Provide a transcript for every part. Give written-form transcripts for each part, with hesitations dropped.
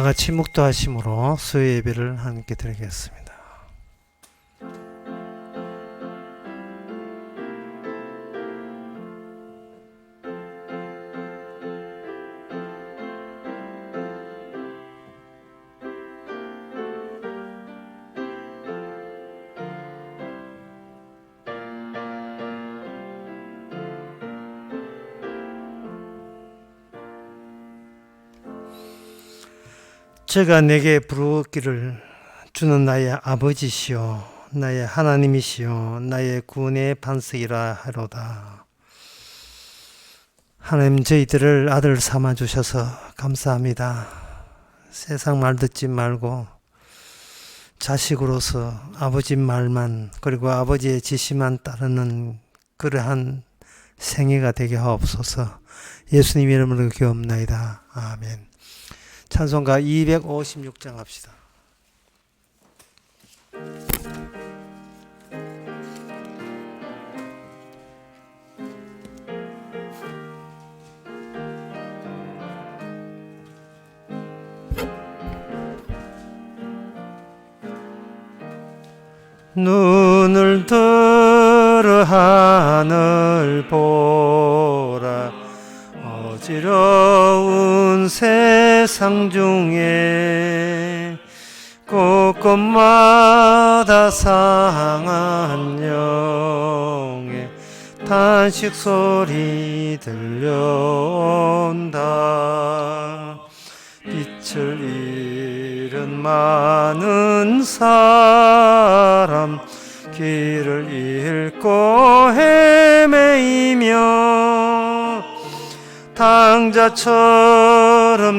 다 같이 묵도하심으로 수요 예배를 함께 드리겠습니다. 제가 내게 부르기를 주는 나의 아버지시요 나의 하나님이시요 나의 구원의 반석이라 하로다. 하나님, 저희들을 아들 삼아 주셔서 감사합니다. 세상 말 듣지 말고 자식으로서 아버지 말만, 그리고 아버지의 지시만 따르는 그러한 생애가 되게 하옵소서. 예수님 이름으로 기도합나이다. 아멘. 찬송가 256장 합시다. 눈을 들어 하늘 보라. 어지러운 세상 중에 곳곳마다 상한 영의 탄식 소리 들려온다. 빛을 잃은 많은 사람, 길을 잃고 헤매이며 당자처럼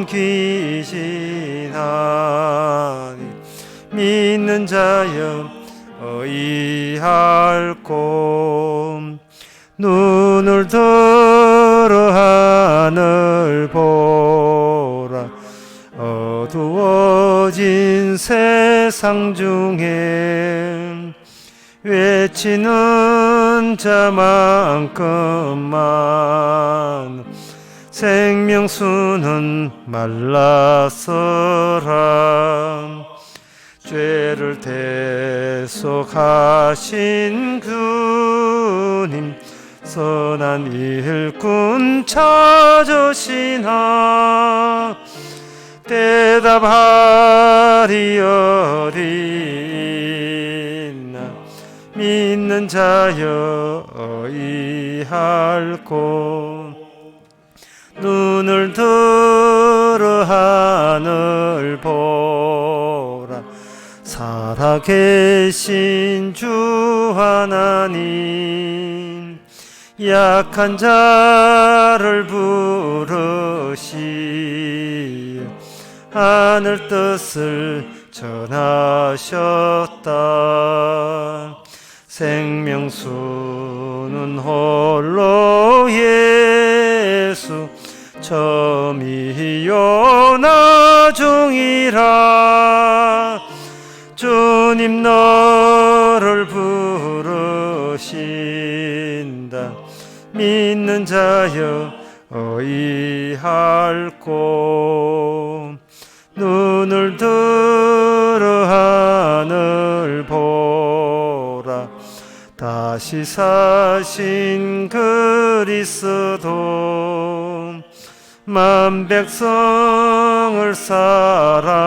귀신하니 믿는 자여 의할꼬. 눈을 들어 하늘 보라. 어두워진 세상 중에 외치는 자만큼만 생명수는 말라서라. 죄를 대속하신 주님, 선한 일꾼 찾으시나. 대답하리 어디있나. 믿는 자여 의할꼬. 눈을 들어 하늘 보라. 살아계신 주 하나님, 약한 자를 부르시 하늘 뜻을 전하셨다. 생명수는 홀로 예수, 처음이요 나중이라. 주님 너를 부르신다. 믿는 자여 의할꼬. 눈을 들어 하늘 보라. 다시 사신 그리스도, 만 백성을 사랑하사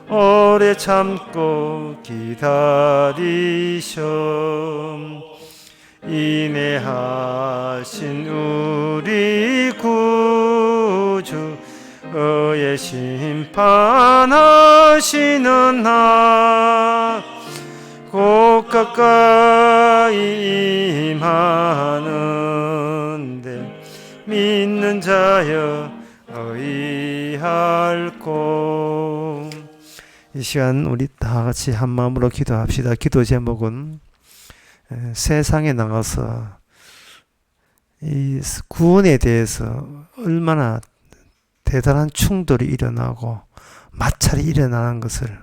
오래 참고 기다리셔. 인내하신 우리 구주, 의의 심판하시는 날 곧 가까이 임하는데 믿는 자여 의할꼬. 이 시간 우리 다 같이 한 마음으로 기도합시다. 기도 제목은 세상에 나가서 이 구원에 대해서 얼마나 대단한 충돌이 일어나고 마찰이 일어나는 것을,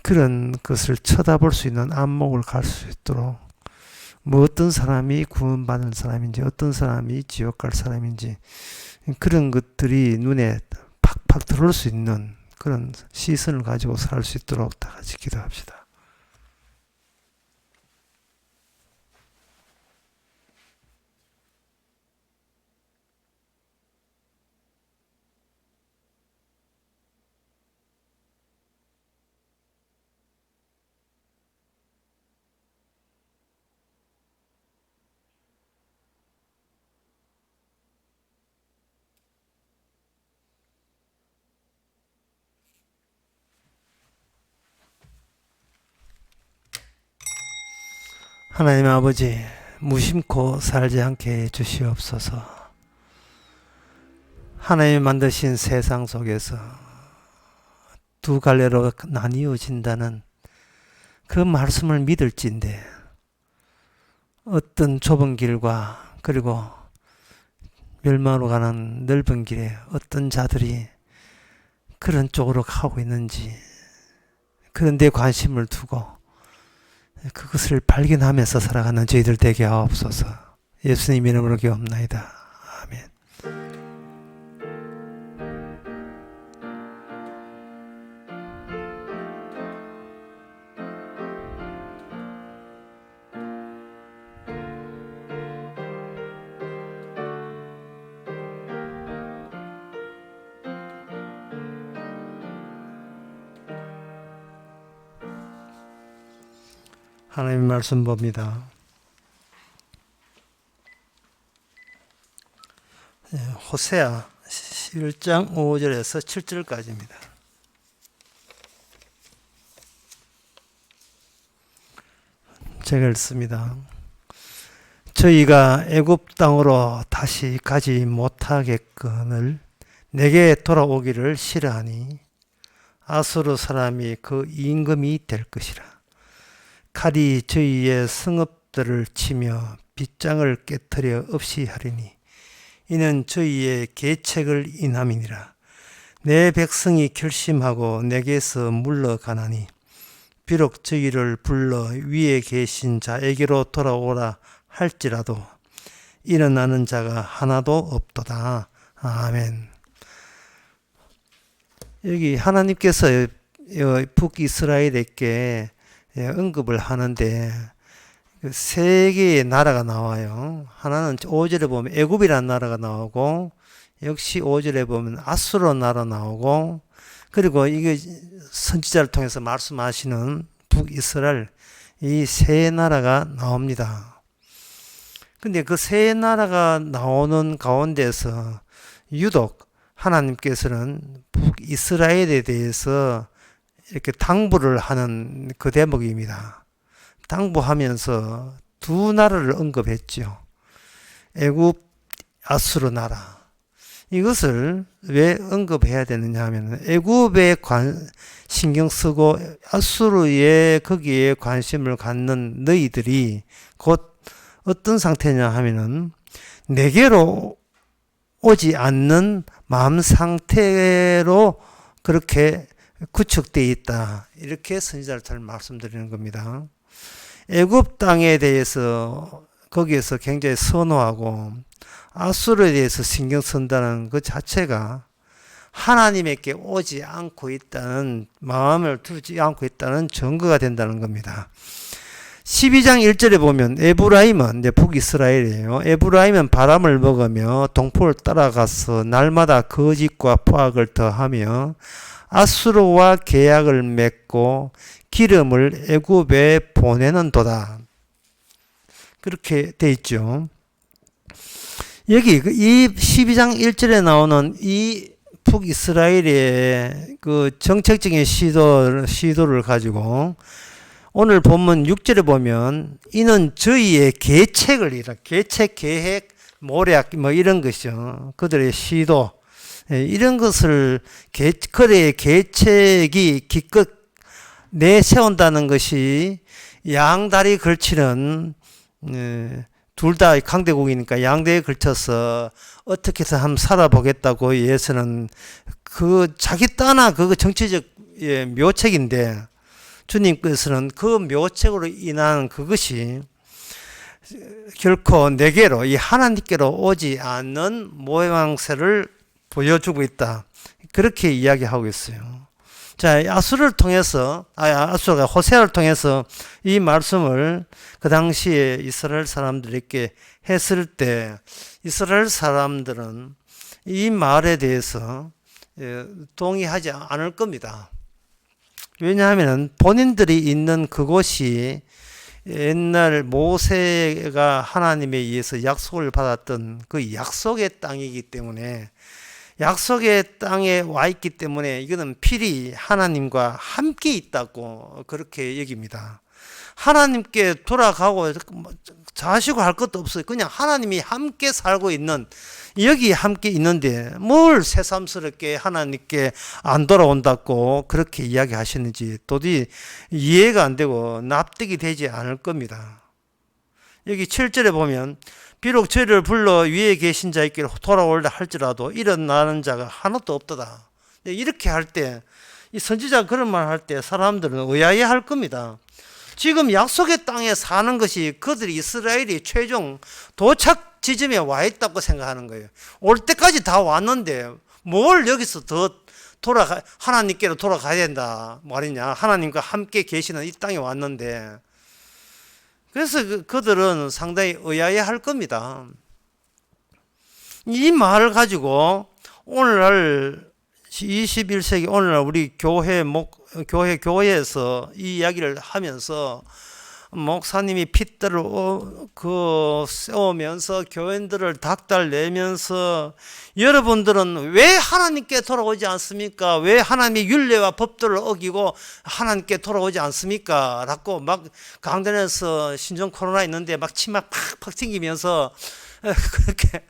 그런 것을 쳐다볼 수 있는 안목을 갈 수 있도록, 뭐 어떤 사람이 구원받을 사람인지, 어떤 사람이 지옥 갈 사람인지, 그런 것들이 눈에 팍팍 들어올 수 있는 그런 시선을 가지고 살 수 있도록 다 같이 기도합시다. 하나님 아버지, 무심코 살지 않게 해 주시옵소서. 하나님이 만드신 세상 속에서 두 갈래로 나뉘어진다는 그 말씀을 믿을진데 어떤 좁은 길과 그리고 멸망으로 가는 넓은 길에 어떤 자들이 그런 쪽으로 가고 있는지 그런 데 관심을 두고 그것을 발견하면서 살아가는 저희들 되게 하옵소서. 예수님 이름으로 기도합나이다. 아멘. 하나님 말씀 봅니다. 호세아 11장 5절에서 7절까지입니다. 제가 읽습니다. 저희가 애굽 땅으로 다시 가지 못하겠거늘 내게 돌아오기를 싫어하니 아수르 사람이 그 임금이 될 것이라. 칼이 저희의 성읍들을 치며 빗장을 깨뜨려 없이 하리니 이는 저희의 계책을 인함이니라. 내 백성이 결심하고 내게서 물러가나니 비록 저희를 불러 위에 계신 자에게로 돌아오라 할지라도 일어나는 자가 하나도 없도다. 아멘. 여기 하나님께서 북이스라엘에게 언급을 하는데 세 개의 나라가 나와요. 하나는 5절에 보면 애굽이라는 나라가 나오고 역시 5절에 보면 아수르 나라 나오고 그리고 이게 선지자를 통해서 말씀하시는 북이스라엘 이 세 나라가 나옵니다. 근데 그 세 나라가 나오는 가운데서 유독 하나님께서는 북이스라엘에 대해서 이렇게 당부를 하는 그 대목입니다. 당부하면서 두 나라를 언급했죠. 애굽, 아수르 나라. 이것을 왜 언급해야 되느냐 하면 애굽에 신경 쓰고 아수르에 거기에 관심을 갖는 너희들이 곧 어떤 상태냐 하면은 내게로 오지 않는 마음 상태로 그렇게 구축되어 있다. 이렇게 선지자를 잘 말씀드리는 겁니다. 애굽 땅에 대해서 거기에서 굉장히 선호하고 아수르에 대해서 신경 쓴다는 그 자체가 하나님에게 오지 않고 있다는 마음을 두지 않고 있다는 증거가 된다는 겁니다. 12장 1절에 보면 에브라임은 북이스라엘이에요. 에브라임은 바람을 먹으며 동포를 따라가서 날마다 거짓과 포악을 더하며 아수르와 계약을 맺고 기름을 애굽에 보내는도다. 그렇게 돼 있죠. 여기 이 12장 1절에 나오는 이 북이스라엘의 그 정책적인 시도를 가지고 오늘 본문 6절에 보면 이는 저희의 계책, 계획, 모략 뭐 이런 것이죠. 그들의 시도 이런 것을 그들의 계책이 기껏 내세운다는 것이 양다리 걸치는 둘 다 강대국이니까 양대에 걸쳐서 어떻게 해서 한번 살아보겠다고 위해서는 그 자기 따나 그거 정치적 묘책인데 주님께서는 그 묘책으로 인한 그것이 결코 내게로, 이 하나님께로 오지 않는 모양새를 보여주고 있다. 그렇게 이야기하고 있어요. 자, 아수르가 호세아를 통해서 이 말씀을 그 당시에 이스라엘 사람들에게 했을 때, 이스라엘 사람들은 이 말에 대해서 동의하지 않을 겁니다. 왜냐하면 본인들이 있는 그곳이 옛날 모세가 하나님에 의해서 약속을 받았던 그 약속의 땅이기 때문에, 약속의 땅에 와 있기 때문에 이거는 필히 하나님과 함께 있다고 그렇게 여깁니다. 하나님께 돌아가고 자시고 할 것도 없어요. 그냥 하나님이 함께 살고 있는, 여기 함께 있는데 뭘 새삼스럽게 하나님께 안 돌아온다고 그렇게 이야기하시는지 도저히 이해가 안 되고 납득이 되지 않을 겁니다. 여기 7절에 보면 비록 저희를 불러 위에 계신 자에게 돌아올라 할지라도 일어나는 자가 하나도 없도다. 이렇게 할 때, 이 선지자가 그런 말 할 때 사람들은 의아해 할 겁니다. 지금 약속의 땅에 사는 것이 그들이 이스라엘이 최종 도착 지점에 와 있다고 생각하는 거예요. 올 때까지 다 왔는데 뭘 여기서 더 하나님께로 돌아가야 된다 말이냐. 하나님과 함께 계시는 이 땅에 왔는데, 그래서 그들은 상당히 의아해 할 겁니다. 이 말을 가지고 오늘날 21세기 오늘날 우리 교회에서 이 이야기를 하면서 목사님이 핏대를 세우면서 교인들을 닥달내면서 여러분들은 왜 하나님께 돌아오지 않습니까? 왜 하나님의 율례와 법도를 어기고 하나님께 돌아오지 않습니까? 라고 막 강단에서 신종 코로나 있는데 막 침 막 팍팍 튕기면서 그렇게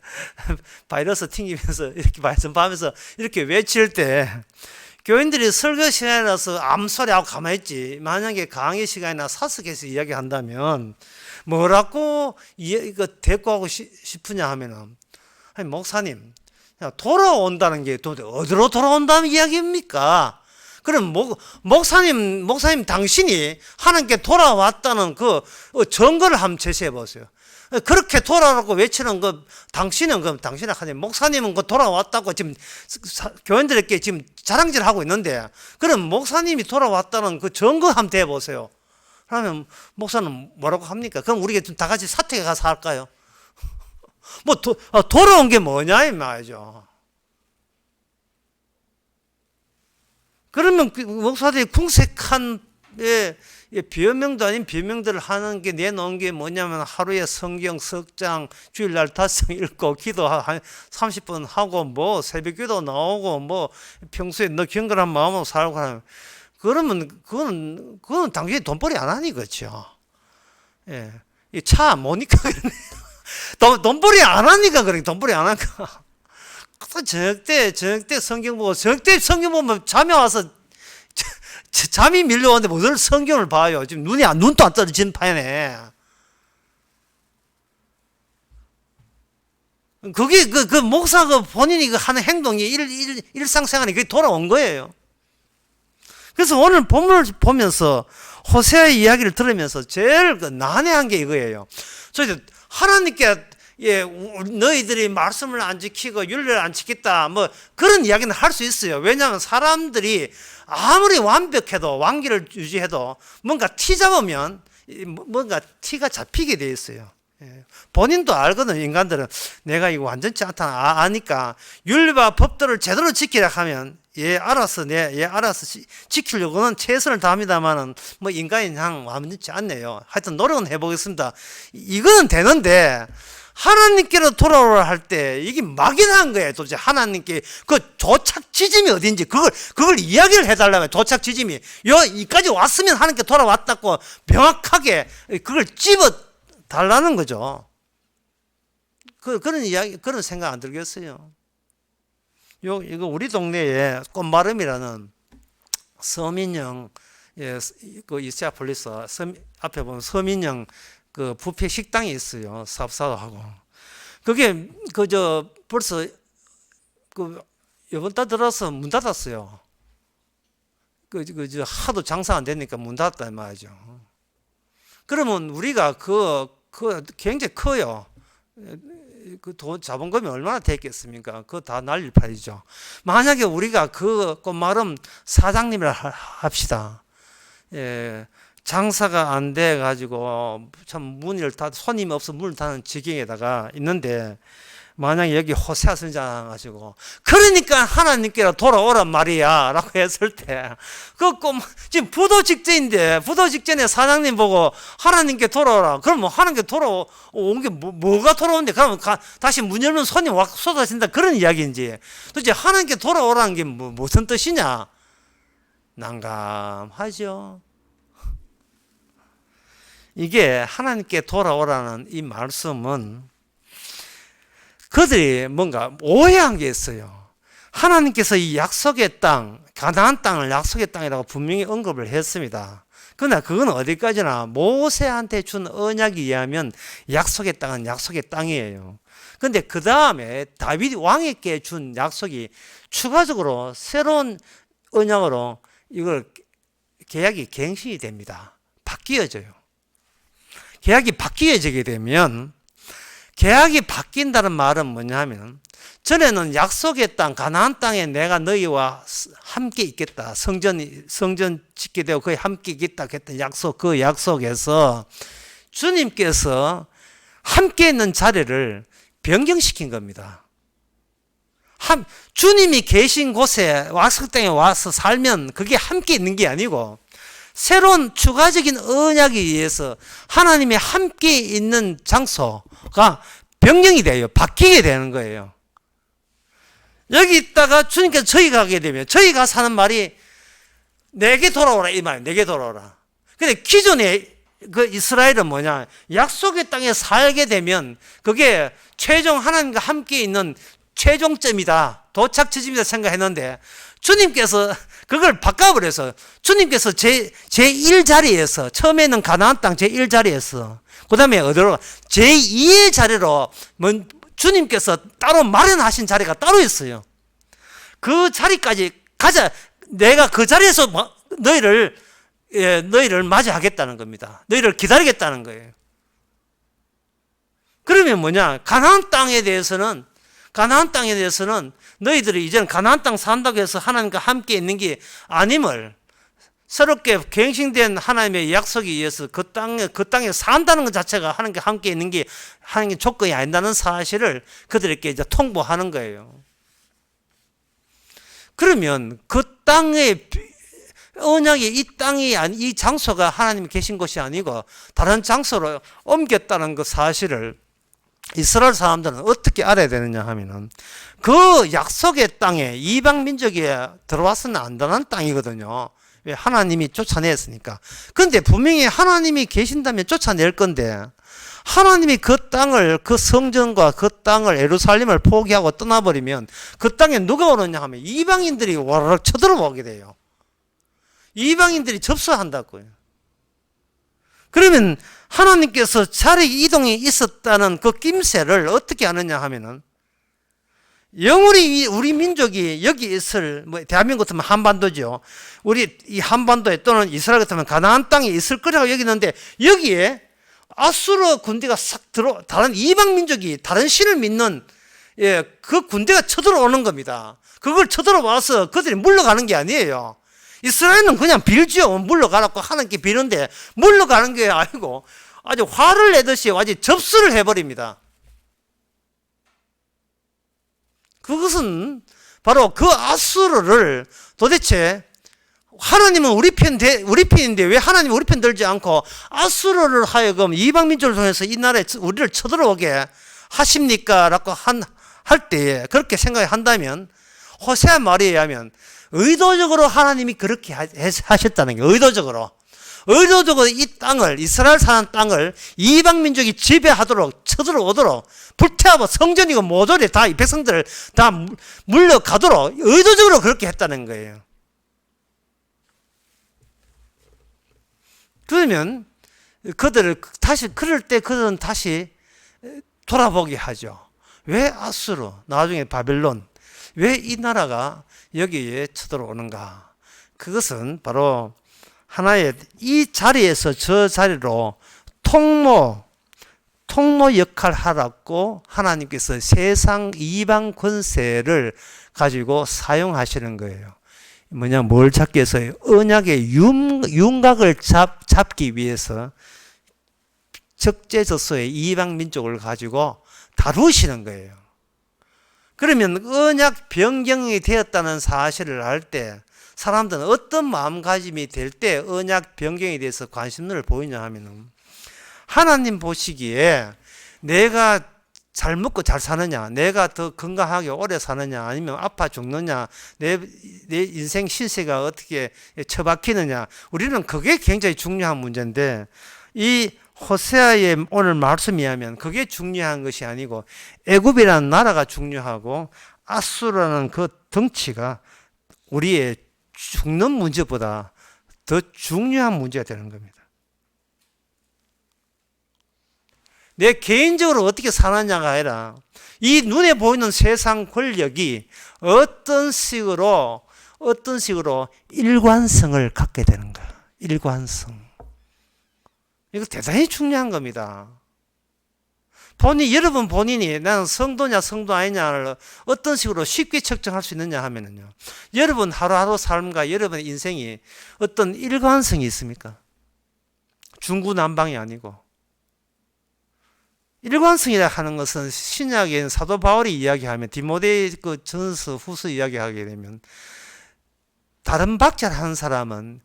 바이러스 튕기면서 이렇게 말씀하면서 이렇게 외칠 때, 교인들이 설교 시간이라서 암소리하고 가만히 있지, 만약에 강의 시간이나 사석에서 이야기한다면 뭐라고 이거 대꾸하고 싶으냐 하면은, 아니 목사님 돌아온다는 게 도대체 어디로 돌아온다는 이야기입니까? 그럼 목사님 당신이 하나님께 돌아왔다는 그 증거를 한번 제시해 보세요. 그렇게 돌아오라고 외치는 당신은 하나님, 목사님은 돌아왔다고 지금 교인들에게 지금 자랑질 하고 있는데, 그럼 목사님이 돌아왔다는 그 증거 한번 대보세요. 그러면 목사는 뭐라고 합니까? 그럼 우리가 다 같이 사택에 가서 할까요? 돌아온 게 뭐냐 이 말이죠. 그러면 목사들이 궁색한 비명도 아닌 비명들을 하는 게 내놓은 게 뭐냐면, 하루에 성경 석 장, 주일날 5장 읽고 기도 한 30분 하고 뭐 새벽 기도 나오고 뭐 평소에 너 경건한 마음으로 살고 하면, 그러면 그거는 당연히 돈벌이 안 하니 그렇죠. 예. 이 차 모니까 그러네. 돈벌이 안 하니까 그래. 돈벌이 안 하니까. 저녁 때 성경 보고, 저녁 때 성경 보면 잠이 와서 잠이 밀려오는데 무슨 성경을 봐요. 지금 눈도 안 떨어지는 판에. 그게 그 목사가 본인이 하는 행동이 일상생활이 그게 돌아온 거예요. 그래서 오늘 본문을 보면서 호세아의 이야기를 들으면서 제일 난해한 게 이거예요. 하나님께 너희들이 말씀을 안 지키고 율례를 안 지켰다 뭐 그런 이야기는 할 수 있어요. 왜냐하면 사람들이 아무리 완벽해도, 완기를 유지해도 뭔가 티 잡으면 뭔가 티가 잡히게 돼 있어요. 본인도 알거든. 인간들은 내가 이거 완전치 않다 아니까 율례와 법도를 제대로 지키라 하면 알아서 지키려고는 최선을 다합니다만은 뭐 인간이 그냥 완전치 않네요. 하여튼 노력은 해보겠습니다. 이거는 되는데, 하나님께로 돌아오라 할 때 이게 막연한 거예요. 도대체 하나님께 그 도착 지점이 어딘지 그걸 이야기를 해달라면, 도착 지점이 이까지 왔으면 하나님께 돌아왔다고 명확하게 그걸 집어 달라는 거죠. 그런 이야기, 그런 생각 안 들겠어요. 이거 우리 동네에 꽃마름이라는 서민영, 그 이시아폴리스 앞에 보면 서민영 그 뷔페 식당이 있어요. 사업사도 하고. 그게 벌써 이번 달 들어서 문 닫았어요. 하도 장사 안 되니까 문 닫았단 말이죠. 그러면 우리가 그 굉장히 커요. 그 돈 자본금이 얼마나 됐겠습니까? 그거 다 날릴 판이죠. 만약에 우리가 그 꽃마름 사장님이라 합시다. 예, 장사가 안 돼 가지고 참 문을 다 손님이 없어 문을 닫는 지경에다가 있는데, 만약에 여기 호세아 선지자 가지고 그러니까 하나님께로 돌아오란 말이야 라고 했을 때, 그 지금 부도 직전인데 부도 직전에 사장님 보고 하나님께 돌아오라 그러면 하나님께 돌아온 게 뭐가 돌아오는데, 그러면 다시 문 열면 손님 와 쏟아진다 그런 이야기인지, 도대체 하나님께 돌아오라는 게 무슨 뜻이냐? 난감하죠. 이게 하나님께 돌아오라는 이 말씀은 그들이 뭔가 오해한 게 있어요. 하나님께서 이 약속의 땅, 가나안 땅을 약속의 땅이라고 분명히 언급을 했습니다. 그러나 그건 어디까지나 모세한테 준 언약에 의하면 약속의 땅은 약속의 땅이에요. 그런데 그 다음에 다윗 왕에게 준 약속이 추가적으로 새로운 언약으로 이걸 계약이 갱신이 됩니다. 바뀌어져요. 계약이 바뀌어지게 되면, 계약이 바뀐다는 말은 뭐냐면, 전에는 약속의 땅, 가나안 땅에 내가 너희와 함께 있겠다. 성전 짓게 되고 거기 함께 있겠다 했던 약속, 그 약속에서 주님께서 함께 있는 자리를 변경시킨 겁니다. 주님이 계신 곳에 약속 땅에 와서 살면 그게 함께 있는 게 아니고, 새로운 추가적인 언약에 의해서 하나님이 함께 있는 장소가 변경이 돼요. 바뀌게 되는 거예요. 여기 있다가 주님께서 저희 가게 되면, 저희가 사는 말이 내게 돌아오라 이 말이에요. 내게 돌아오라. 근데 기존에 그 이스라엘은 뭐냐, 약속의 땅에 살게 되면 그게 최종 하나님과 함께 있는 최종점이다, 도착 지점이다 생각했는데, 주님께서 그걸 바꿔버려서 주님께서 제1자리에서, 처음에는 가나안 땅 제1자리에서, 그 다음에 어디로 제2의 자리로 주님께서 따로 마련하신 자리가 따로 있어요. 그 자리까지 가자. 내가 그 자리에서 너희를 맞이하겠다는 겁니다. 너희를 기다리겠다는 거예요. 그러면 뭐냐, 가나안 땅에 대해서는 너희들이 이제는 가나안 땅 산다고 해서 하나님과 함께 있는 게 아님을, 새롭게 갱신된 하나님의 약속에 의해서 그 땅에 산다는 것 자체가 하나님과 함께 있는 게 하나님의 조건이 아닌다는 사실을 그들에게 이제 통보하는 거예요. 그러면 그 땅의 언약이 이 장소가 하나님이 계신 곳이 아니고 다른 장소로 옮겼다는 그 사실을 이스라엘 사람들은 어떻게 알아야 되느냐 하면은, 그 약속의 땅에 이방 민족이 들어와서는 안 되는 땅이거든요. 왜? 하나님이 쫓아냈으니까. 그런데 분명히 하나님이 계신다면 쫓아낼 건데, 하나님이 그 땅을, 그 성전과 그 땅을, 예루살렘을 포기하고 떠나버리면 그 땅에 누가 오느냐 하면 이방인들이 와르륵 쳐들어오게 돼요. 이방인들이 접수한다고요. 그러면 하나님께서 자리 이동이 있었다는 그 낌새를 어떻게 아느냐 하면은, 영원히 우리 민족이 여기 있을, 대한민국 같으면 한반도죠. 우리 이 한반도에 또는 이스라엘 같으면 가나안 땅에 있을 거라고 여기는데, 여기에 아수르 군대가 싹 다른 이방 민족이 다른 신을 믿는, 그 군대가 쳐들어오는 겁니다. 그걸 쳐들어와서 그들이 물러가는 게 아니에요. 이스라엘은 그냥 빌죠. 물러가라고 하나님께 비는데, 물러가는 게 아니고 아주 화를 내듯이 아주 접수를 해버립니다. 그것은 바로 그 아수르를, 도대체 하나님은 우리 편인데 왜 하나님은 우리 편 들지 않고 아수르를 하여금 이방 민족을 통해서 이 나라에 우리를 쳐들어오게 하십니까? 라고 할 때에 그렇게 생각한다면, 호세아 말에 의하면 의도적으로 하나님이 그렇게 하셨다는 게, 의도적으로 이 땅을, 이스라엘 사는 땅을 이방 민족이 지배하도록, 쳐들어오도록, 불태워 성전이고 모조리 다 이 백성들을 다 물러가도록 의도적으로 그렇게 했다는 거예요. 그러면 그럴 때 그들은 다시 돌아보게 하죠. 왜 아수르, 나중에 바벨론, 왜 이 나라가 여기에 쳐들어오는가? 그것은 바로 하나의 이 자리에서 저 자리로 통로, 통로 역할 하라고 하나님께서 세상 이방 권세를 가지고 사용하시는 거예요. 뭐냐, 뭘 잡기 위해서요? 언약의 윤곽을 잡기 위해서 적재적소의 이방 민족을 가지고 다루시는 거예요. 그러면 언약 변경이 되었다는 사실을 알 때 사람들은 어떤 마음가짐이 될 때 언약 변경에 대해서 관심을 보이냐 하면은, 하나님 보시기에 내가 잘 먹고 잘 사느냐, 내가 더 건강하게 오래 사느냐, 아니면 아파 죽느냐, 내 인생 신세가 어떻게 처박히느냐, 우리는 그게 굉장히 중요한 문제인데, 이 호세아의 오늘 말씀에 하면 그게 중요한 것이 아니고 애굽이라는 나라가 중요하고 아수르라는 그 덩치가 우리의 죽는 문제보다 더 중요한 문제가 되는 겁니다. 내 개인적으로 어떻게 사느냐가 아니라 이 눈에 보이는 세상 권력이 어떤 식으로 일관성을 갖게 되는가. 일관성. 이거 대단히 중요한 겁니다. 여러분 본인이 나는 성도냐 성도 아니냐를 어떤 식으로 쉽게 측정할 수 있느냐 하면은요, 여러분 하루하루 삶과 여러분의 인생이 어떤 일관성이 있습니까? 중구난방이 아니고. 일관성이라 하는 것은 신약의 사도 바울이 이야기하면, 디모데 그 전서 후서 이야기하게 되면, 다른 박자를 하는 사람은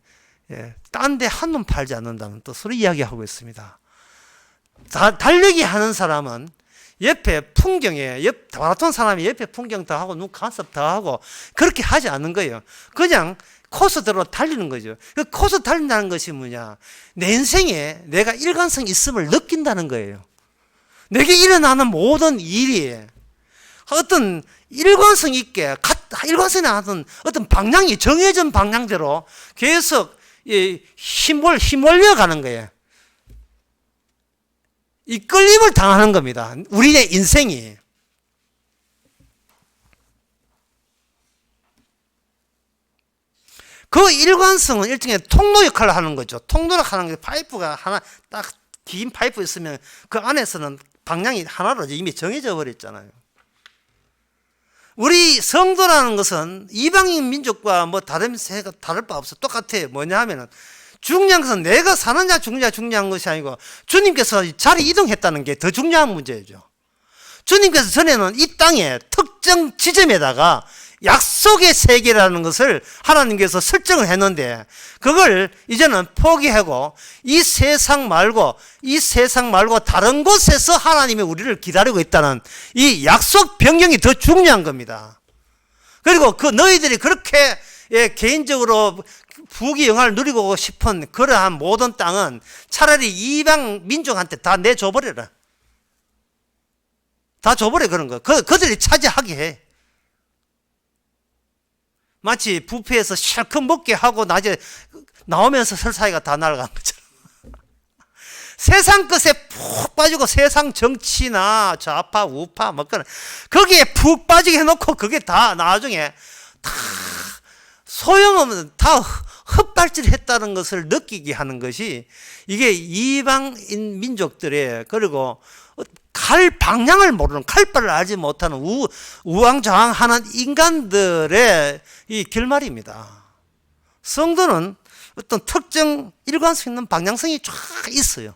딴 데 한눈 팔지 않는다는 뜻으로 이야기하고 있습니다. 달리기 하는 사람은 옆에 풍경에, 마라톤 사람이 옆에 풍경 더 하고 눈 간섭 더 하고 그렇게 하지 않는 거예요. 그냥 코스대로 달리는 거죠. 그 코스 달린다는 것이 뭐냐, 내 인생에 내가 일관성이 있음을 느낀다는 거예요. 내게 일어나는 모든 일이 어떤 일관성 있게, 일관성이 하던 어떤 방향이 정해진 방향대로 계속 힘올려 가는 거예요. 이 끌림을 당하는 겁니다. 우리의 인생이. 그 일관성은 일종의 통로 역할을 하는 거죠. 통로를 하는 게 파이프가 하나, 딱 긴 파이프 있으면 그 안에서는 방향이 하나로 이미 정해져 버렸잖아요. 우리 성도라는 것은 이방인 민족과 뭐 다를 바 없어. 똑같아요. 뭐냐 하면은, 중요한 것은 내가 사느냐 죽느냐 중요한 것이 아니고 주님께서 자리 이동했다는 게 더 중요한 문제죠. 주님께서 전에는 이 땅에 특정 지점에다가 약속의 세계라는 것을 하나님께서 설정을 했는데, 그걸 이제는 포기하고 이 세상 말고 다른 곳에서 하나님이 우리를 기다리고 있다는 이 약속 변경이 더 중요한 겁니다. 그리고 그 너희들이 그렇게 개인적으로 부귀 영화를 누리고 싶은 그러한 모든 땅은 차라리 이방 민족한테 다 내줘버려라. 다 줘버려. 그런 거. 그들이 차지하게 해. 마치 뷔페에서 실컷 먹게 하고 낮에 나오면서 설사이가 다 날아간 것처럼. 세상 것에 푹 빠지고 세상 정치나 좌파 우파 뭐 그런 거기에 푹 빠지게 해놓고 그게 다 나중에 다 소용없는, 다 헛발질했다는 것을 느끼게 하는 것이 이게 이방인 민족들의, 그리고 갈 방향을 모르는, 칼바를 알지 못하는 우왕좌왕하는 인간들의 이 결말입니다. 성도는 어떤 특정 일관성 있는 방향성이 쫙 있어요.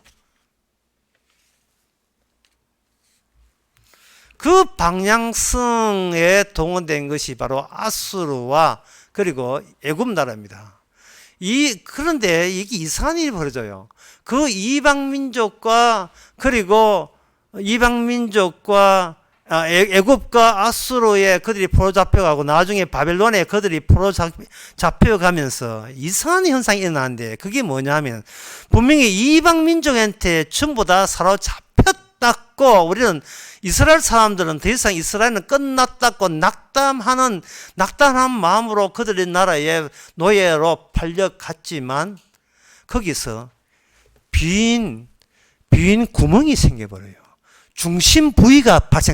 그 방향성에 동원된 것이 바로 아수르와 그리고 애굽 나라입니다. 그런데 이게 이상한 일이 벌어져요. 그 이방 민족과 애굽과 아수르에 그들이 포로 잡혀가고 나중에 바벨론에 그들이 포로 잡혀가면서 이상한 현상이 일어나는데, 그게 뭐냐 하면 분명히 이방 민족한테 전부 다 사로잡혔다고, 우리는 이스라엘 사람들은 더 이상 이스라엘은 끝났다고 낙담한 마음으로 그들의 나라의 노예로 팔려갔지만, 거기서 빈 구멍이 생겨버려요.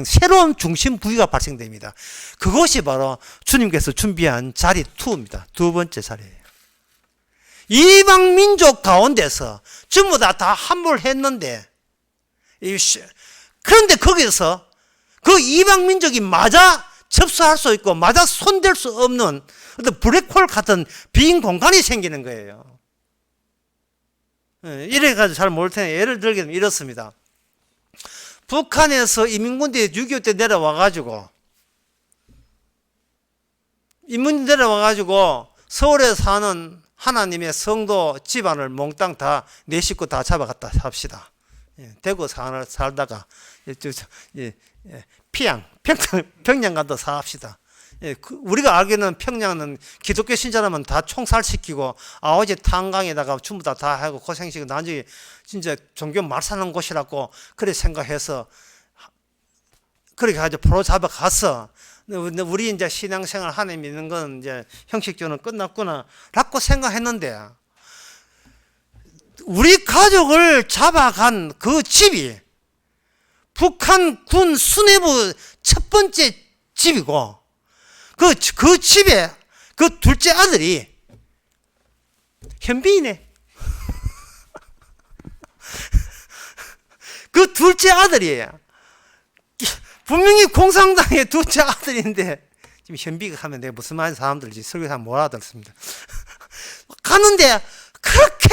새로운 중심 부위가 발생됩니다. 그것이 바로 주님께서 준비한 자리 2입니다. 두 번째 자리예요. 이방 민족 가운데서 전부 다 함몰했는데, 그런데 거기서 그 이방 민족이 맞아 접수할 수 있고 맞아 손댈 수 없는 어떤 블랙홀 같은 빈 공간이 생기는 거예요. 이래가지고 잘 모를 텐데 예를 들게 되면 이렇습니다. 북한에서 인민군대 6.25 때 내려와가지고 서울에 사는 하나님의 성도 집안을 몽땅 다 내 식구 다 잡아갔다 합시다. 대구 살다가 평양 가도 사합시다. 우리가 알기는 평양은 기독교 신자라면 다 총살시키고 아오지 탄광에다가 전부 다 하고 고생시키고 나중에 진짜 종교 말살하는 곳이라고 그래 생각해서 그렇게 가지고 포로 잡아가서 우리 이제 신앙생활 하나님 믿는 건 이제 형식적으로는 끝났구나 라고 생각했는데 우리 가족을 잡아간 그 집이 북한 군 수뇌부 첫 번째 집이고 그 집에 그 둘째 아들이 현빈이네. 그 둘째 아들이 분명히 공산당의 둘째 아들인데 지금 현비가 하면 내가 무슨 말인지 사람들이 설교사람 못 알아듣습니다. 가는데 그렇게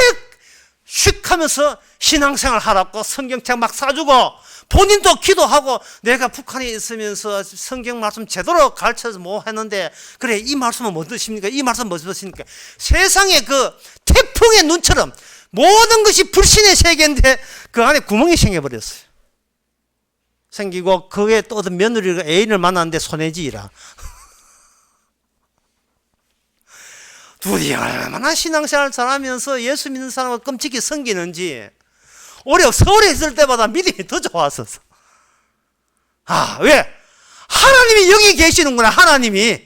슉 하면서 신앙생활 하라고 성경책 막 사주고 본인도 기도하고 내가 북한에 있으면서 성경 말씀 제대로 가르쳐서 뭐 했는데 그래 이 말씀은 뭐 드십니까? 이 말씀 뭐 드십니까? 세상에 그 태풍의 눈처럼 모든 것이 불신의 세계인데 그 안에 구멍이 생겨버렸어요. 생기고 그게 또 어떤 며느리가 애인을 만났는데 손해지라. 둘이 얼마나 신앙생활 잘하면서 예수 믿는 사람과 끔찍히 섬기는지 오히려 서울에 있을 때마다 믿음이 더 좋았었어. 왜? 하나님이 여기 계시는구나. 하나님이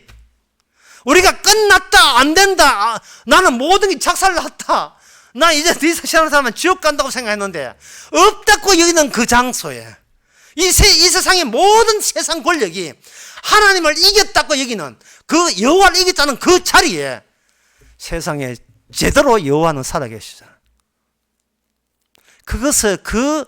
우리가 끝났다 안 된다 나는 모든 게 작살났다 나 이제 더 이상 신앙하는 사람은 지옥 간다고 생각했는데 없다고 여기는 그 장소에 이 세상의 모든 세상 권력이 하나님을 이겼다고 여기는 그 여호와를 이겼다는 그 자리에 세상에 제대로 여호와는 살아계시잖아요. 그것을 그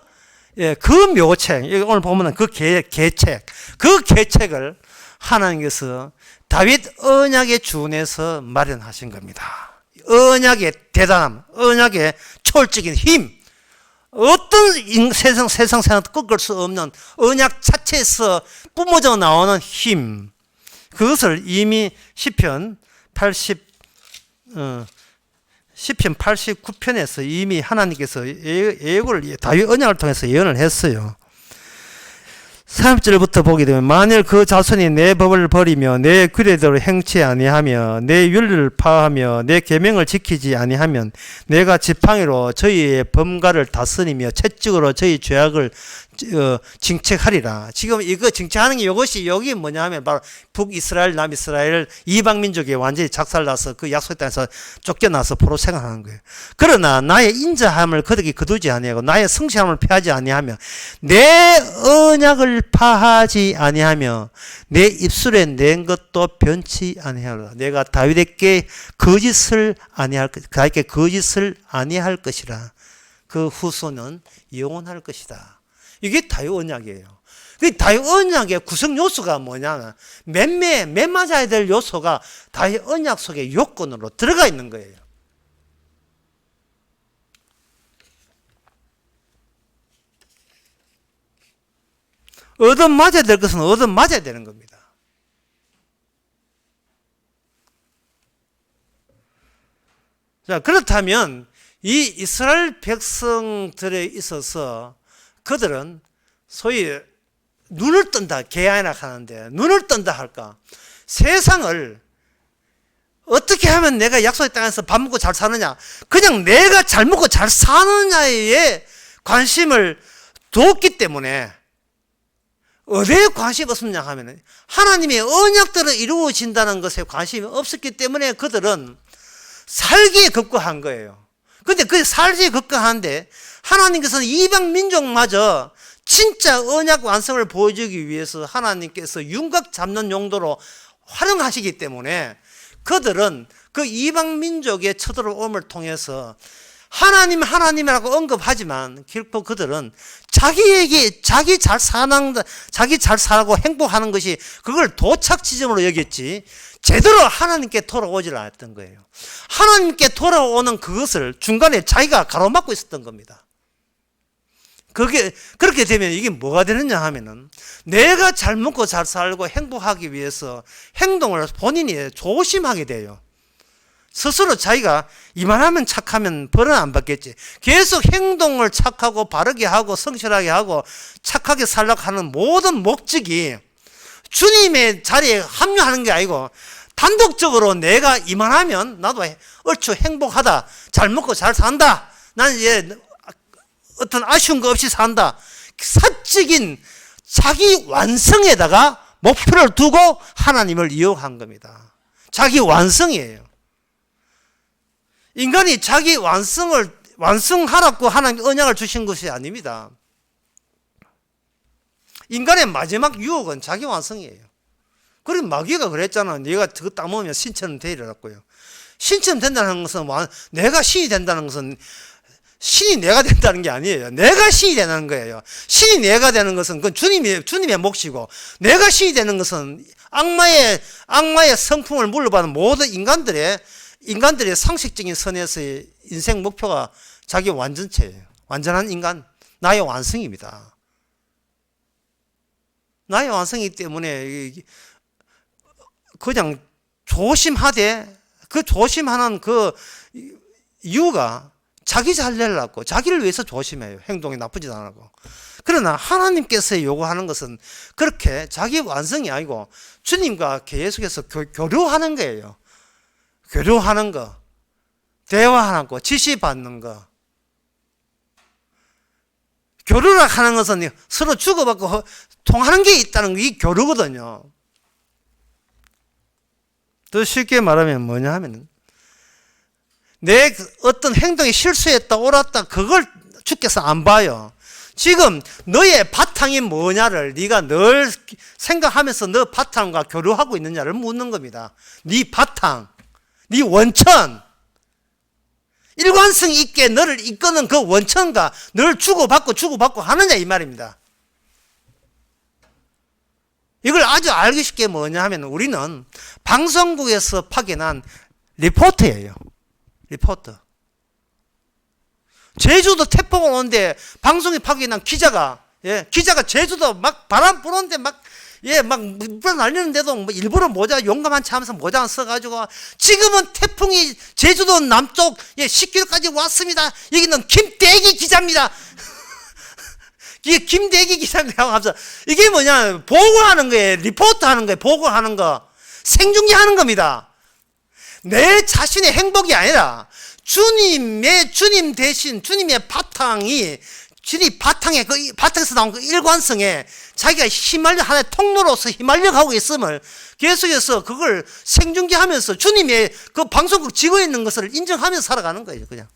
묘책, 오늘 보면 그 계책, 그 계책을 하나님께서 다윗 언약에 준해서 마련하신 겁니다. 언약의 대단함, 언약의 초월적인 힘, 어떤 세상 생활도 꺾을 수 없는 언약 자체에서 뿜어져 나오는 힘, 그것을 이미 시편 89편에서 이미 하나님께서 예고를 다윗 언약을 통해서 예언을 했어요. 3절부터 보게 되면 만일 그 자손이 내 법을 버리며 내 규례대로 행치 아니하며 내 윤리를 파하며 내 계명을 지키지 아니하면 내가 지팡이로 저희의 범가를 다스리며 채찍으로 저희 죄악을 징책하리라. 지금 이거 징책하는 게 이것이 여기 뭐냐 하면 바로 북이스라엘 남이스라엘 이방민족이 완전히 작살나서 그 약속의 땅에서 쫓겨나서 포로 생활하는 거예요. 그러나 나의 인자함을 그들에게 거두지 아니하고 나의 성실함을 폐하지 아니하며 내 언약을 파하지 아니하며 내 입술에 낸 것도 변치 아니하라. 내가 다윗에게 거짓을 아니할 것이라. 그 후손은 영원할 것이다. 이게 다윗 언약이에요. 그 다윗 언약의 구성 요소가 뭐냐면 매 맞아야 될 요소가 다윗 언약 속의 요건으로 들어가 있는 거예요. 얻어맞아야 될 것은 얻어맞아야 되는 겁니다. 자, 그렇다면 이 이스라엘 백성들에 있어서 그들은 소위 눈을 뜬다, 개아이나 하는데 눈을 뜬다 할까? 세상을 어떻게 하면 내가 약속의 땅에서 밥 먹고 잘 사느냐? 그냥 내가 잘 먹고 잘 사느냐에 관심을 뒀기 때문에 어디에 관심이 없었냐 하면 하나님의 언약대로 이루어진다는 것에 관심이 없었기 때문에 그들은 살기에 급급한 거예요. 근데 그 살기에 급급한데 하나님께서는 이방 민족마저 진짜 언약 완성을 보여주기 위해서 하나님께서 윤곽 잡는 용도로 활용하시기 때문에 그들은 그 이방 민족의 쳐들어옴을 통해서 하나님이라고 언급하지만 결코 그들은 자기 잘 살고 행복하는 것이 그걸 도착 지점으로 여겼지 제대로 하나님께 돌아오질 않았던 거예요. 하나님께 돌아오는 그것을 중간에 자기가 가로막고 있었던 겁니다. 그렇게 되면 이게 뭐가 되느냐 하면은 내가 잘 먹고 잘 살고 행복하기 위해서 행동을 본인이 조심하게 돼요. 스스로 자기가 이만하면 착하면 벌은 안 받겠지. 계속 행동을 착하고 바르게 하고 성실하게 하고 착하게 살려고 하는 모든 목적이 주님의 자리에 합류하는 게 아니고 단독적으로 내가 이만하면 나도 얼추 행복하다. 잘 먹고 잘 산다. 나는 이제 어떤 아쉬운 거 없이 산다. 사적인 자기 완성에다가 목표를 두고 하나님을 이용한 겁니다. 자기 완성이에요. 인간이 자기 완성하라고 하나님 언약을 주신 것이 아닙니다. 인간의 마지막 유혹은 자기 완성이에요. 그리고 마귀가 그랬잖아. 네가 그거 따먹으면 신처럼 되리라고요. 신처럼 된다는 것은 내가 신이 된다는 것은 신이 내가 된다는 게 아니에요. 내가 신이 되는 거예요. 신이 내가 되는 것은 그건 주님의 몫이고, 내가 신이 되는 것은 악마의 성품을 물려받은 모든 인간들의 상식적인 선에서의 인생 목표가 자기 완전체예요. 완전한 인간, 나의 완성입니다. 나의 완성이기 때문에 그냥 조심하되, 그 조심하는 그 이유가 자기 잘 되려고, 자기를 위해서 조심해요. 행동이 나쁘지도 않고. 그러나 하나님께서 요구하는 것은 그렇게 자기 완성이 아니고 주님과 계속해서 교류하는 거예요. 교류하는 거, 대화하는 거, 지시받는 거. 교류를 하는 것은 서로 주고받고 통하는 게 있다는 게 교류거든요. 더 쉽게 말하면 뭐냐 하면, 내 어떤 행동이 실수했다, 옳았다, 그걸 주께서 안 봐요. 지금 너의 바탕이 뭐냐를 네가 늘 생각하면서 너 바탕과 교류하고 있느냐를 묻는 겁니다. 네 바탕, 네 원천, 일관성 있게 너를 이끄는 그 원천과 늘 주고받고 하느냐 이 말입니다. 이걸 아주 알기 쉽게 뭐냐 하면 우리는 방송국에서 파견한 리포터예요. 리포터. 제주도 태풍 오는데 방송에 파견한 기자가 제주도 막 바람 부는데 막 물불 날리는데도 일부러 용감한 체 하면서 모자 안 써가지고, 지금은 태풍이 제주도 남쪽 10km까지 왔습니다. 여기는 김대기 기자입니다. 이게 김대기 기자라고 하면서, 이게 뭐냐, 보고하는 거예요. 리포트 하는 거예요. 보고하는 거. 생중계하는 겁니다. 내 자신의 행복이 아니라 주님 대신 주님의 바탕이, 주님 바탕에서 나온 그 일관성에 자기가 하나의 통로로서 휘말려 가고 있음을 계속해서 그걸 생중계하면서 주님의 그 방송국 지고 있는 것을 인정하면서 살아가는 거예요. 그냥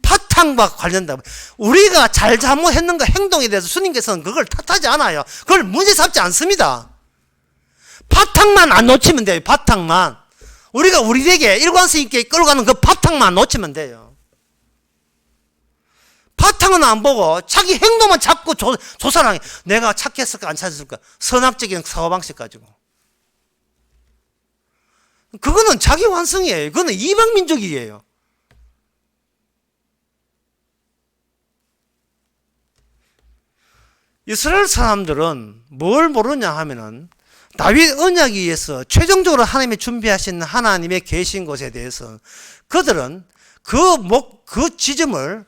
바탕과 관련된, 우리가 잘못했는가 행동에 대해서 주님께서는 그걸 탓하지 않아요. 그걸 문제 삼지 않습니다. 바탕만 안 놓치면 돼요. 바탕만. 우리가 우리에게 일관성 있게 끌어가는 그 바탕만 놓치면 돼요. 바탕은 안 보고 자기 행동만 자꾸 조사하는, 내가 착했을까 안 착했을까, 선악적인 사고방식 가지고. 그거는 자기 완성이에요. 그거는 이방민족이에요. 이스라엘 사람들은 뭘 모르냐 하면은, 다윗 언약에 의해서 최종적으로 하나님이 준비하신 하나님의 계신 것에 대해서 그들은 그 지점을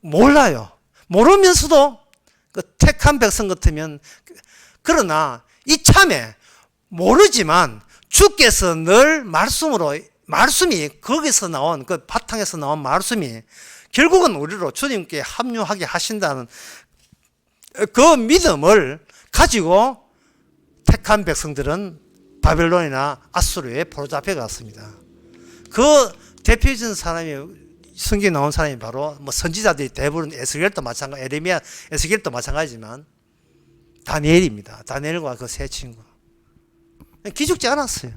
몰라요. 모르면서도 그 택한 백성 같으면, 그러나 이참에 모르지만 주께서 늘 말씀이 거기서 나온, 그 바탕에서 나온 말씀이 결국은 우리로 주님께 합류하게 하신다는 그 믿음을 가지고 택한 백성들은 바벨론이나 아수르에 포로잡혀 갔습니다. 그 대표적인 사람이, 성경에 나온 사람이 바로 선지자들이 대부분 에스겔도 마찬가지, 에레미야, 에스겔도 마찬가지지만 다니엘입니다. 다니엘과 그 세 친구 기죽지 않았어요.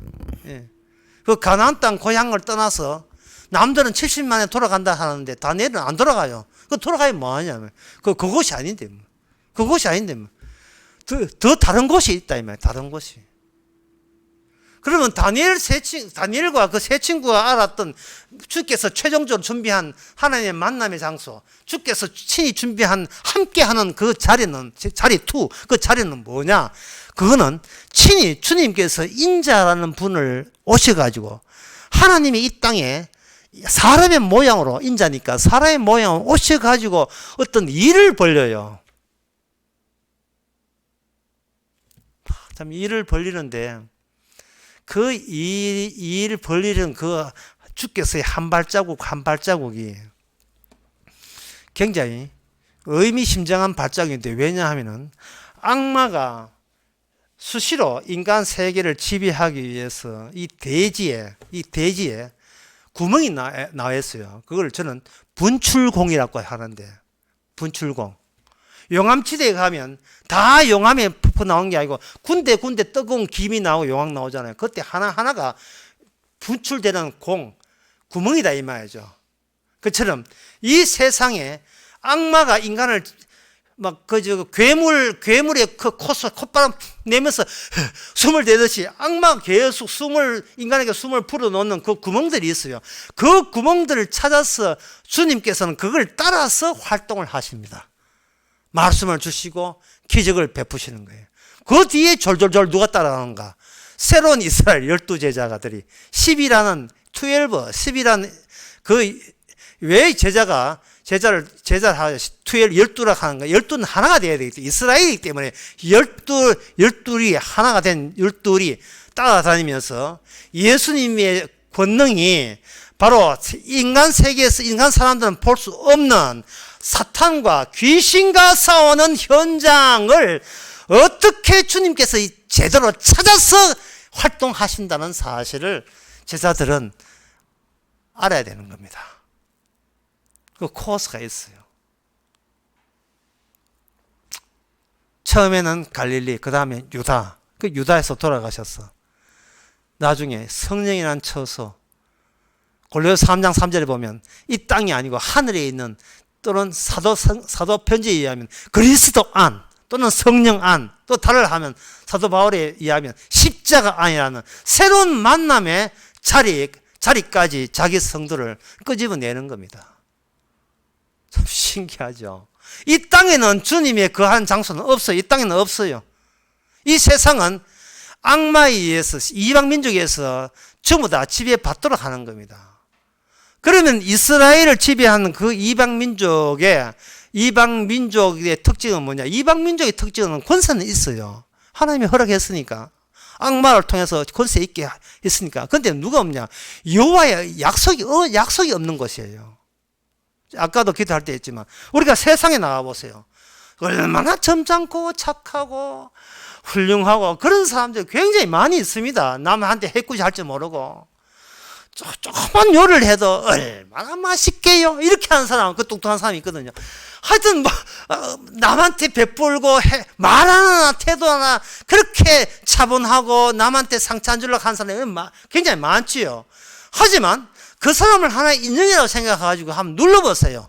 그 가나안 땅 고향을 떠나서 남들은 70년 만에 돌아간다 하는데 다니엘은 안 돌아가요. 그 돌아가면 뭐하냐면 그곳이 아닌데 뭐. 그곳이 아닌데 뭐. 더 다른 곳이 있다 이 말이야. 다른 곳이. 그러면 다니엘과 그 세 친구가 알았던 주께서 최종적으로 준비한 하나님의 만남의 장소, 주께서 친히 준비한 함께하는 그 자리는 자리 2, 그 자리는 뭐냐? 그거는 친히 주님께서 인자라는 분을 오셔가지고 하나님이 이 땅에 사람의 모양으로 인자니까 사람의 모양으로 오셔가지고 어떤 일을 벌려요. 참 일을 벌리는데 그 일 벌리는 그 주께서의 한 발자국 한 발자국이 굉장히 의미심장한 발자국인데 왜냐하면은 악마가 수시로 인간 세계를 지배하기 위해서 이 대지에 구멍이 나와 있어요. 그걸 저는 분출공이라고 하는데 분출공. 용암지대에 가면 다 용암에 푸푸 나온 게 아니고 군데 뜨거운 김이 나오고 용암 나오잖아요. 그때 하나하나가 분출되는 구멍이다 이 말이죠. 그처럼 이 세상에 악마가 인간을 막 괴물의 콧바람 내면서 숨을 대듯이 악마가 계속 인간에게 숨을 불어넣는 그 구멍들이 있어요. 그 구멍들을 찾아서 주님께서는 그걸 따라서 활동을 하십니다. 말씀을 주시고 기적을 베푸시는 거예요. 그 뒤에 졸졸졸 누가 따라가는가? 새로운 이스라엘 12제자가들이 10이라는 왜 제자를 12라 하는 거야? 12는 하나가 돼야 되겠죠. 이스라엘이기 때문에 12이 하나가 된 12이 따라다니면서 예수님의 권능이 바로 인간 세계에서 인간 사람들은 볼 수 없는 사탄과 귀신과 싸우는 현장을 어떻게 주님께서 제대로 찾아서 활동하신다는 사실을 제자들은 알아야 되는 겁니다. 그 코스가 있어요. 처음에는 갈릴리, 그 다음에 유다. 그 유다에서 돌아가셨어. 나중에 성령이란 처소, 골로새 3장 3절에 보면 이 땅이 아니고 하늘에 있는 또는 사도 편지에 의하면 그리스도 안 또는 성령 안 또 다를 하면 사도 바울에 의하면 십자가 안이라는 새로운 만남의 자리까지 자기 성도를 끄집어내는 겁니다. 참 신기하죠. 이 땅에는 주님의 거한 장소는 없어요. 이 땅에는 없어요. 이 세상은 악마에 의해서 이방 민족에서 전부 다 지배받도록 하는 겁니다. 그러면 이스라엘을 지배하는 그 이방 민족의 특징은 뭐냐? 이방 민족의 특징은 권세는 있어요. 하나님이 허락했으니까. 악마를 통해서 권세 있게 했으니까. 그런데 누가 없냐? 여호와의 약속이 없는 것이에요. 아까도 기도할 때 했지만 우리가 세상에 나가보세요. 얼마나 점잖고 착하고 훌륭하고 그런 사람들이 굉장히 많이 있습니다. 남한테 해코지 할 줄 모르고 조금만 요리를 해도 얼마나 맛있게요 이렇게 하는 사람, 그 똑똑한 사람이 있거든요. 하여튼 남한테 베풀고 말하는 태도나 그렇게 차분하고 남한테 상처 안 주려고 하는 사람이 굉장히 많지요. 하지만 그 사람을 하나의 인연이라고 생각해가지고 한번 눌러보세요.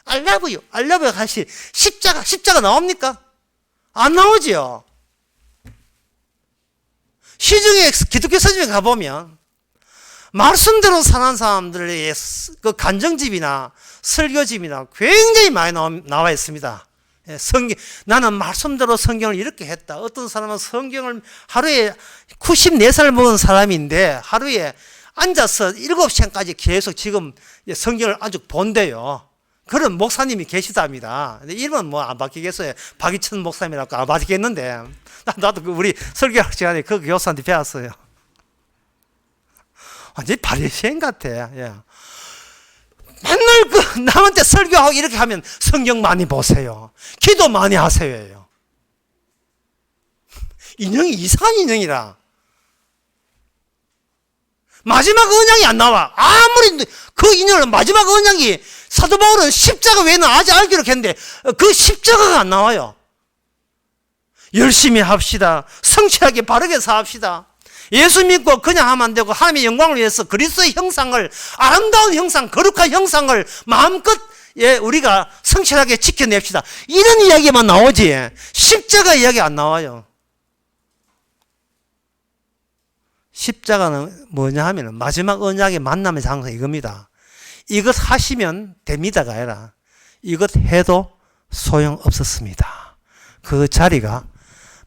I love you 하시 십자가 나옵니까? 안 나오지요. 시중에 기독교 서점에 가보면 말씀대로 사는 사람들의 그 간정집이나 설교집이나 굉장히 많이 나와 있습니다. 나는 말씀대로 성경을 이렇게 했다. 어떤 사람은 성경을 하루에 94살 먹은 사람인데 하루에 앉아서 7시간까지 계속 지금 성경을 아주 본대요. 그런 목사님이 계시답니다. 근데 이름은 뭐 안 바뀌겠어요. 박이천 목사님이라고 안 바뀌겠는데 나도 우리 설교학 시간에 그 교사한테 배웠어요. 완전히 바리새인 같아. 예. 맨날 남한테 설교하고 이렇게 하면 성경 많이 보세요. 기도 많이 하세요. 인형이 이상한 인형이라. 마지막 언약이 안 나와. 아무리 그 인형을 마지막 언약이 사도 바울은 십자가 외에는 아직 알기로 했는데 그 십자가가 안 나와요. 열심히 합시다. 성실하게 바르게 사합시다. 예수 믿고 그냥 하면 안 되고 하나님의 영광을 위해서 그리스도의 형상을, 아름다운 형상, 거룩한 형상을 마음껏 우리가 성실하게 지켜냅시다. 이런 이야기만 나오지 십자가 이야기 안 나와요. 십자가는 뭐냐 하면 마지막 언약의 만남의 장소 이겁니다. 이것 하시면 됩니다가 아니라 이것 해도 소용없었습니다. 그 자리가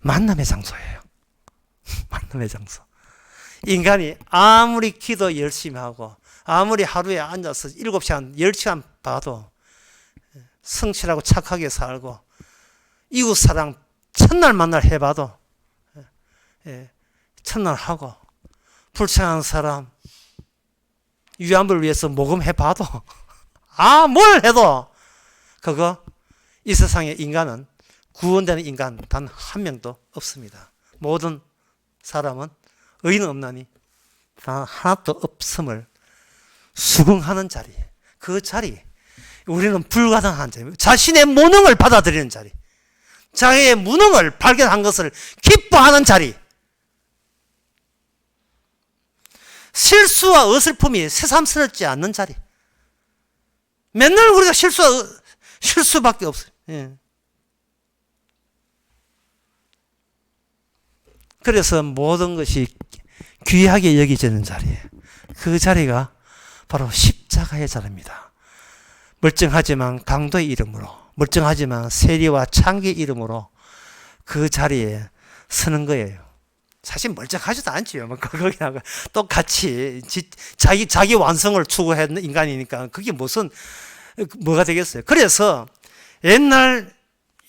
만남의 장소예요. 만남의 장소. 인간이 아무리 기도 열심히 하고 아무리 하루에 앉아서 7시간, 10시간 봐도 성실하고 착하게 살고 이웃사랑 첫날 만날 해봐도 첫날 하고 불쌍한 사람 위안부를 위해서 모금해봐도 뭘 해도 그거 이 세상의 인간은 구원되는 인간 단 한 명도 없습니다. 모든 사람은 의인 없나니 단 하나도 없음을 수긍하는 자리, 그 자리, 우리는 불가능한 자리, 자신의 무능을 받아들이는 자리, 자기의 무능을 발견한 것을 기뻐하는 자리, 실수와 어설픔이 새삼스럽지 않는 자리. 맨날 우리가 실수밖에 없어요. 그래서 모든 것이 귀하게 여기지는 자리예요. 그 자리가 바로 십자가의 자리입니다. 멀쩡하지만 강도의 이름으로, 멀쩡하지만 세리와 창기의 이름으로 그 자리에 서는 거예요. 사실 멀쩡하지도 않지요. 거기다가 똑같이 자기 완성을 추구하는 인간이니까 그게 뭐가 되겠어요. 그래서 옛날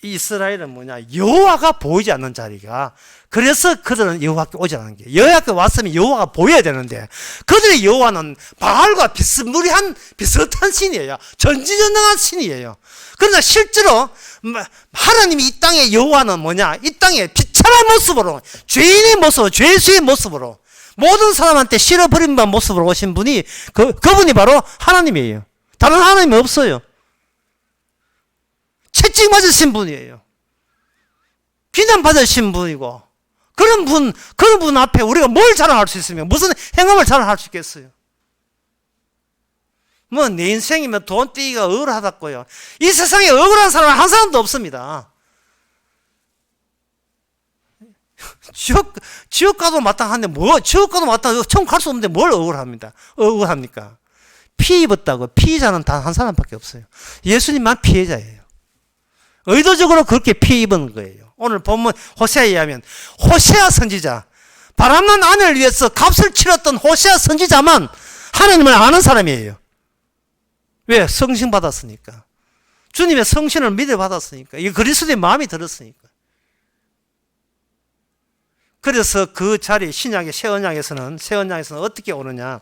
이스라엘은 뭐냐, 여호와가 보이지 않는 자리가, 그래서 그들은 여호와께 오지 않는 게, 여호와께 왔으면 여호와가 보여야 되는데 그들의 여호와는 바알과 비슷한 신이에요. 전지전능한 신이에요. 그러나 실제로 하나님이 이 땅의 여호와는 뭐냐, 이 땅에 비참한 모습으로, 죄인의 모습으로, 죄수의 모습으로 모든 사람한테 실어버린 모습으로 오신 분이 그분이 바로 하나님이에요. 다른 하나님이 없어요. 채찍 맞으신 분이에요. 비난받으신 분이고, 그런 분 앞에 우리가 뭘 자랑할 수 있으며, 무슨 행함을 자랑할 수 있겠어요? 내 인생이면 돈 떼기가 억울하다고요. 이 세상에 억울한 사람은 한 사람도 없습니다. 지옥 가도 마땅한데, 지옥 가도 마땅한데, 천국 갈 수 없는데 뭘 억울합니까? 피 입었다고. 피의자는 단 한 사람밖에 없어요. 예수님만 피해자예요. 의도적으로 그렇게 피 입은 거예요. 오늘 본문 호세아에 의하면 호세아 선지자, 바람난 아내를 위해서 값을 치렀던 호세아 선지자만 하나님을 아는 사람이에요. 왜? 성신 받았으니까. 주님의 성신을 믿어받았으니까. 이 그리스도의 마음이 들었으니까. 그래서 그 자리, 신약의 새 언약에서는 어떻게 오느냐,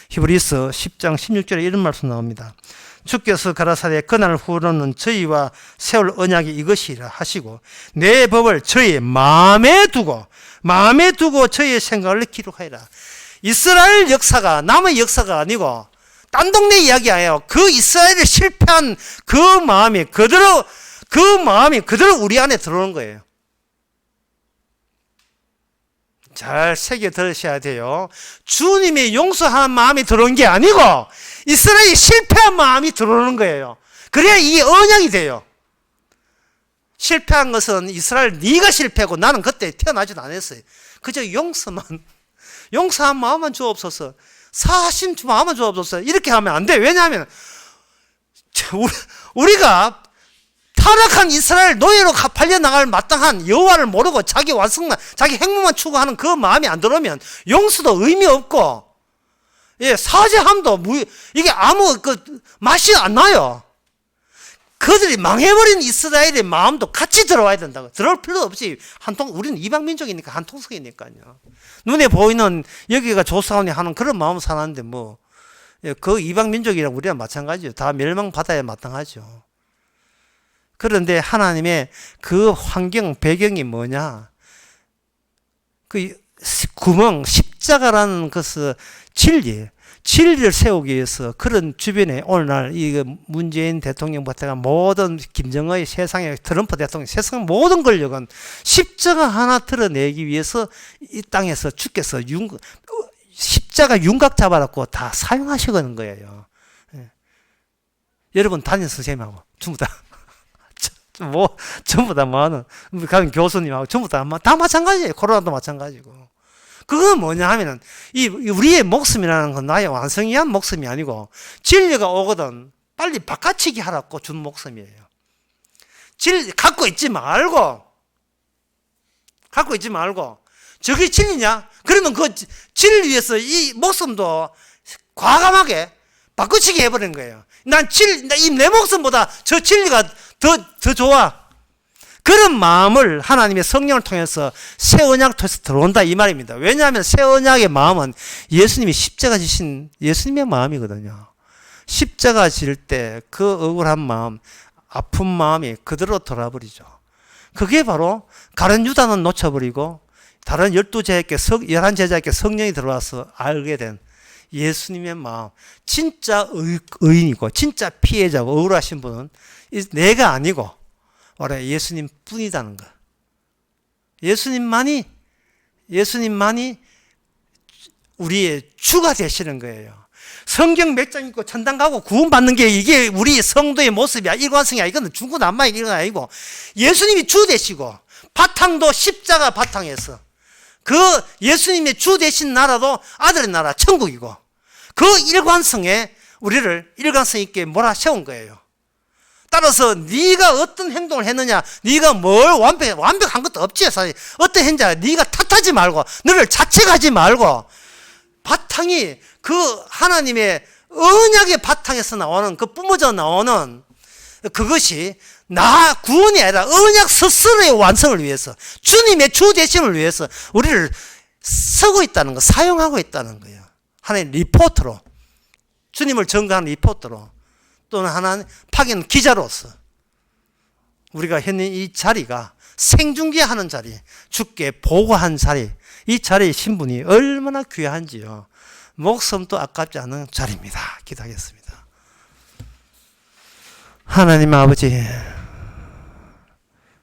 히브리서 10장 16절에 이런 말씀 나옵니다. 주께서 가라사대 그날 후로는 저희와 세울 언약이 이것이라 하시고 내 법을 저희 마음에 두고 저희의 생각을 기록하리라. 이스라엘 역사가 남의 역사가 아니고 딴 동네 이야기 아니에요. 그 이스라엘이 실패한 그 마음이 그대로 우리 안에 들어오는 거예요. 잘 새겨 들으셔야 돼요. 주님이 용서하는 마음이 들어온 게 아니고 이스라엘이 실패한 마음이 들어오는 거예요. 그래야 이 언약이 돼요. 실패한 것은 이스라엘, 네가 실패하고 나는 그때 태어나지도 않았어요. 그저 용서한 마음만 주옵소서, 사하심 마음만 주옵소서, 이렇게 하면 안 돼. 왜냐하면 우리가 타락한 이스라엘 노예로 팔려나갈 마땅한 여호와를 모르고 자기 완성만, 자기 행복만 추구하는 그 마음이 안 들어오면 용서도 의미 없고, 사죄함도 이게 아무 맛이 안 나요. 그들이 망해버린 이스라엘의 마음도 같이 들어와야 된다고. 들어올 필요 없이 우리는 이방민족이니까 한통속이니까요. 눈에 보이는 여기가 조사원이 하는 그런 마음 사는데 그 이방민족이랑 우리랑 마찬가지예요. 다 멸망받아야 마땅하죠. 그런데 하나님의 그 환경, 배경이 뭐냐? 그 구멍, 십자가라는 것은 진리, 진리를 세우기 위해서 그런 주변에 오늘날 이 문재인 대통령부터가 모든 김정의 세상의 트럼프 대통령 세상 모든 권력은 십자가 하나 드러내기 위해서 이 땅에서 주께서 십자가 윤곽 잡아갖고 다 사용하시는 거예요. 예. 여러분 담임 선생님하고 전부 다 전부 다 뭐하는 가면 교수님하고 전부 다 마찬가지예요. 코로나도 마찬가지고. 그건 뭐냐 하면은, 우리의 목숨이라는 건 나의 완성이 한 목숨이 아니고, 진리가 오거든, 빨리 바꿔치기 하라고 준 목숨이에요. 갖고 있지 말고, 저게 진리냐? 그러면 그 진리 위해서 이 목숨도 과감하게 바꿔치기 해버린 거예요. 내 목숨보다 저 진리가 더 좋아. 그런 마음을 하나님의 성령을 통해서 새 언약 통해서 들어온다 이 말입니다. 왜냐하면 새 언약의 마음은 예수님이 십자가 지신 예수님의 마음이거든요. 십자가 질 때 그 억울한 마음, 아픈 마음이 그대로 돌아버리죠. 그게 바로 가룟 유다는 놓쳐버리고 다른 11제자에게 성령이 들어와서 알게 된 예수님의 마음, 진짜 의인이고 진짜 피해자고 억울하신 분은 내가 아니고 바로 예수님 뿐이다는 거. 예수님만이 우리의 주가 되시는 거예요. 성경 몇 장 읽고 천당 가고 구원받는 게 이게 우리 성도의 모습이야. 일관성이야. 이건 중구난방의 이건 아니고 예수님이 주 되시고 바탕도 십자가 바탕에서 그 예수님의 주 되신 나라도 아들의 나라 천국이고 그 일관성에 우리를 일관성 있게 몰아세운 거예요. 따라서 네가 어떤 행동을 했느냐, 네가 뭘 완벽한 것도 없지. 사실 어떤 행자 네가 탓하지 말고 너를 자책하지 말고 바탕이 그 하나님의 언약의 바탕에서 나오는 그 뿜어져 나오는 그것이 나 구원이 아니라 언약 스스로의 완성을 위해서 주님의 주 되심을 위해서 우리를 쓰고 있다는 거, 사용하고 있다는 거예요. 하나의 리포트로, 주님을 증거하는 리포트로, 또는 하나는 파견 기자로서 우리가 현재 이 자리가 생중계하는 자리, 주께 보고한 자리, 이 자리의 신분이 얼마나 귀한지요. 목숨도 아깝지 않은 자리입니다. 기도하겠습니다. 하나님 아버지,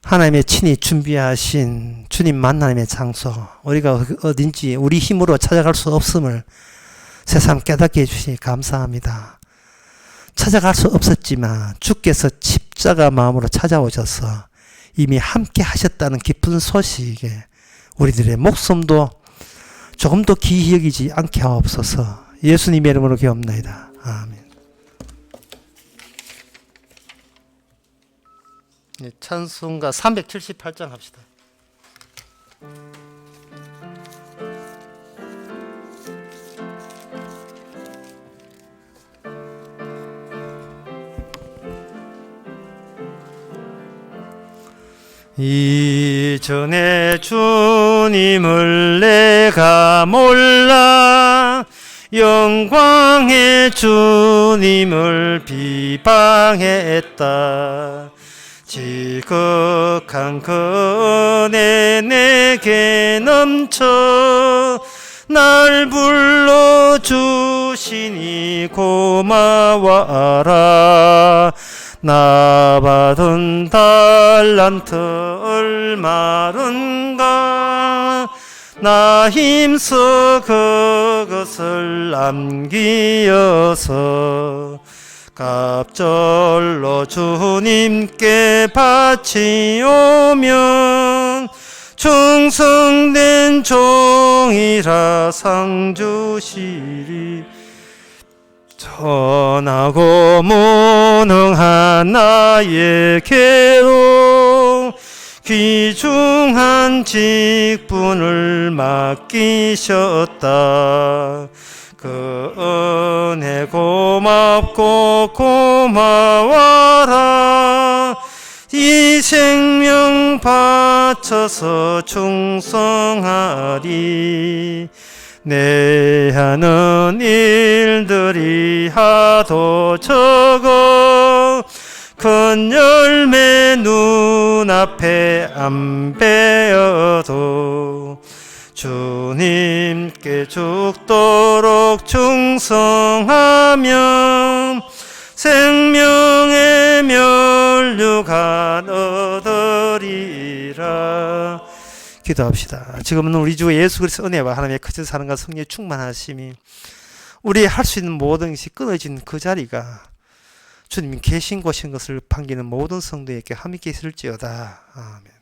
하나님의 친히 준비하신 주님 만남의 장소, 우리가 어딘지 우리 힘으로 찾아갈 수 없음을 새삼 깨닫게 해주시니 감사합니다. 찾아갈 수 없었지만 주께서 십자가 마음으로 찾아오셔서 이미 함께 하셨다는 기쁜 소식에 우리들의 목숨도 조금 더 귀히 여기지 않게 하옵소서. 예수님의 이름으로 기도합나이다. 아멘. 찬송가 378장 합시다. 이전에 주님을 내가 몰라 영광의 주님을 비방했다. 지극한 그 은혜 내게 넘쳐 날 불러주시니 고마워하라. 나 받은 달란트 얼마른가 나 힘써 그것을 남기어서 갑절로 주님께 바치오면 충성된 종이라 상 주시리. 선하고 무능한 나에게로 귀중한 직분을 맡기셨다. 그 은혜 고맙고 고마워라. 이 생명 바쳐서 충성하리. 내 하는 일들이 하도 적어 큰 열매 눈앞에 안 베어도 주님께 죽도록 그토록 충성하면 생명의 면류관 얻으리라. 기도합시다. 지금은 우리 주 예수 그리스도 은혜와 하나님의 크신 사랑과 성령의 충만하심이 우리 할 수 있는 모든 것이 끊어진 그 자리가 주님이 계신 곳인 것을 반기는 모든 성도에게 함께 있을지어다. 아멘.